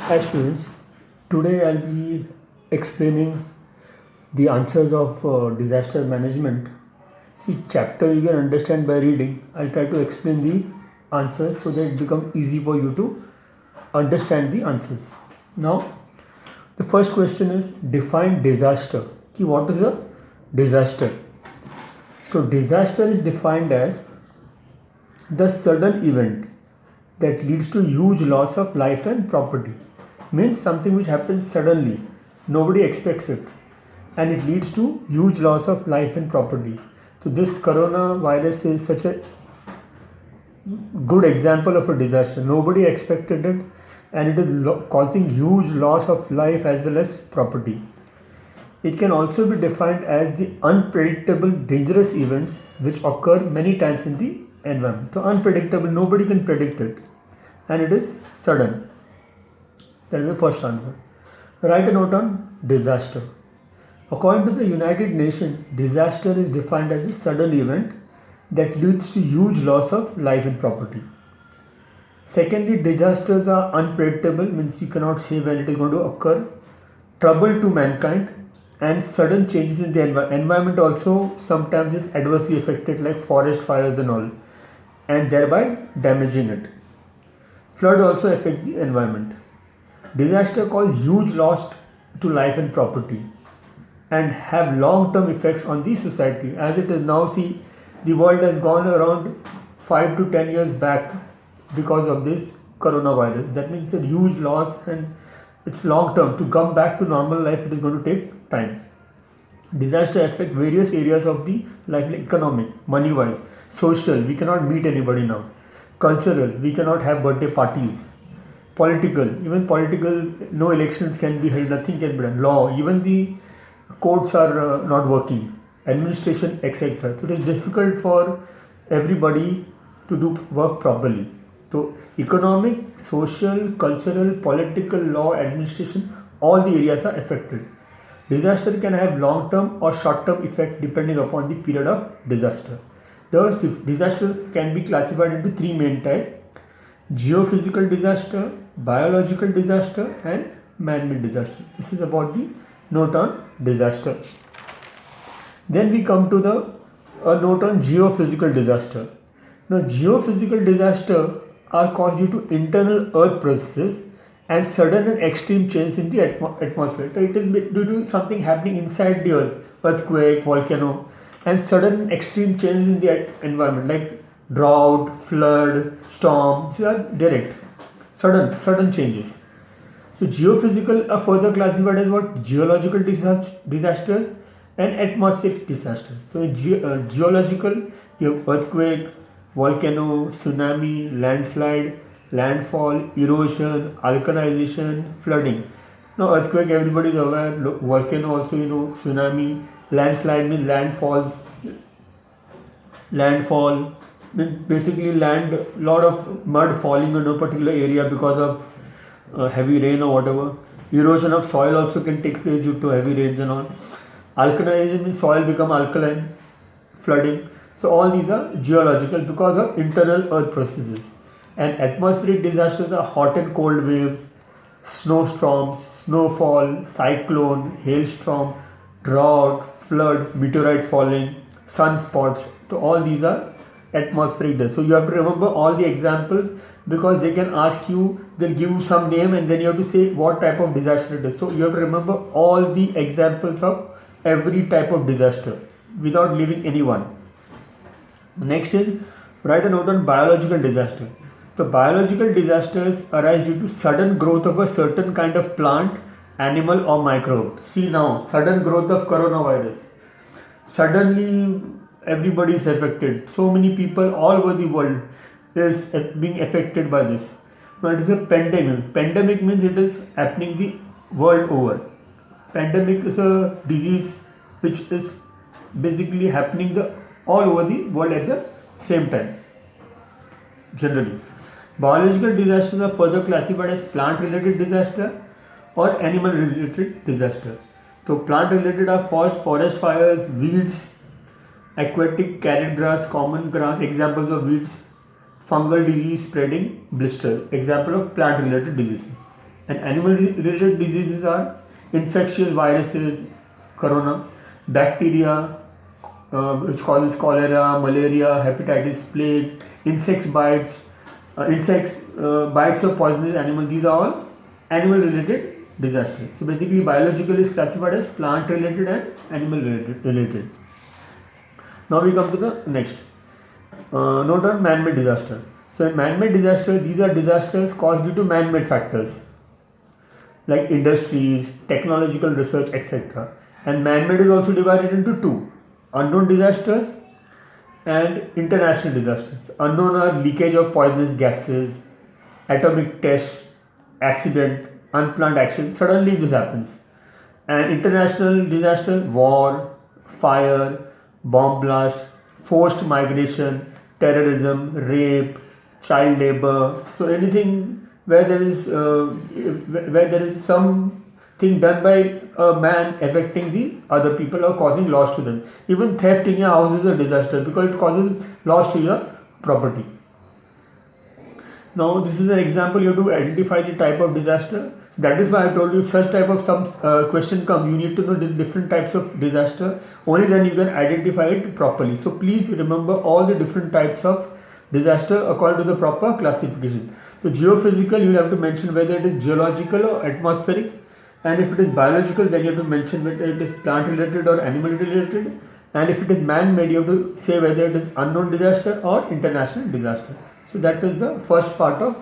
Hi students, today I'll be explaining the answers of disaster management. See, chapter you can understand by reading. I'll try to explain the answers so that it becomes easy for you to understand the answers. Now, the first question is define disaster. Ki what is a disaster? So, disaster is defined as the sudden event that leads to huge loss of life and property. Means something which happens suddenly, nobody expects it, and it leads to huge loss of life and property. So this coronavirus is such a good example of a disaster. Nobody expected it, and it is causing huge loss of life as well as property. It can also be defined as the unpredictable dangerous events which occur many times in the environment. So unpredictable, nobody can predict it, and it is sudden. That is the first answer. Write a note on disaster. According to the United Nations, disaster is defined as a sudden event that leads to huge loss of life and property. Secondly, disasters are unpredictable, means you cannot say when it is going to occur. Trouble to mankind and sudden changes in the environment also sometimes is adversely affected, like forest fires and all, and thereby damaging it. Flood also affect the environment. Disaster cause huge loss to life and property and have long-term effects on the society. As it is now, see, the world has gone around 5 to 10 years back because of this coronavirus. That means a huge loss, and it's long-term. To come back to normal life, it is going to take time. Disaster affect various areas of the life, like economic, money-wise, social. We cannot meet anybody now. Cultural, we cannot have birthday parties. Political, even political, no elections can be held, nothing can be done. Law, even the courts are not working. Administration, etc. So it is difficult for everybody to do work properly. So economic, social, cultural, political, law, administration, all the areas are affected. Disaster can have long term or short term effect depending upon the period of disaster. Thus, disasters can be classified into three main types: geophysical disaster, biological disaster, and man-made disaster. This is about the note on disaster. Then we come to the note on geophysical disaster. Now, geophysical disaster are caused due to internal earth processes and sudden and extreme change in the atmosphere. So it is due to something happening inside the earth, earthquake, volcano, and sudden and extreme change in the environment, like drought, flood, storm. These are direct, sudden changes. So geophysical are further classified as what? Geological disasters and atmospheric disasters. So in geological, you have earthquake, volcano, tsunami, landslide, landfall, erosion, alkalization, flooding. Now earthquake, everybody is aware. Volcano also, tsunami, landslide means landfall means basically lot of mud falling on a particular area because of heavy rain or whatever. Erosion of soil also can take place due to heavy rains and all. Alkalization means soil become alkaline, flooding. So all these are geological because of internal earth processes. And atmospheric disasters are hot and cold waves, snowstorms, snowfall, cyclone, hailstorm, drought, flood, meteorite falling, sunspots. So all these are atmospheric disasters. So you have to remember all the examples, because they can ask you, they'll give you some name and then you have to say what type of disaster it is. So you have to remember all the examples of every type of disaster without leaving any one. Next is write a note on biological disaster. The biological disasters arise due to sudden growth of a certain kind of plant, animal or microbe. See now, sudden growth of coronavirus. Suddenly everybody is affected. So many people all over the world is being affected by this. Now it is a pandemic. Pandemic means it is happening the world over. Pandemic is a disease which is basically happening all over the world at the same time. Generally, biological disasters are further classified as plant-related disaster or animal-related disaster. So plant-related are forest fires, weeds, aquatic carrot grass, common grass, examples of weeds, fungal disease spreading, blister, example of plant related diseases. And animal related diseases are infectious viruses, corona, bacteria, which causes cholera, malaria, hepatitis, plague, insects bites of poisonous animal. These are all animal related disasters. So basically, biological is classified as plant related and animal related. Now we come to the next. Note on man-made disaster. So in man-made disaster, these are disasters caused due to man-made factors like industries, technological research, etc. And man-made is also divided into two: unknown disasters and international disasters. Unknown are leakage of poisonous gases, atomic test, accident, unplanned action. Suddenly this happens. And international disaster: war, fire, bomb blast, forced migration, terrorism, rape, child labor. So anything where there is something done by a man affecting the other people or causing loss to them. Even theft in your house is a disaster because it causes loss to your property. Now this is an example. You have to identify the type of disaster. That is why I told you, if such type of some question comes, you need to know the different types of disaster. Only then you can identify it properly. So please remember all the different types of disaster according to the proper classification. So geophysical, you will have to mention whether it is geological or atmospheric, and if it is biological, then you have to mention whether it is plant related or animal related, and if it is man-made, you have to say whether it is unknown disaster or international disaster. So that is the first part of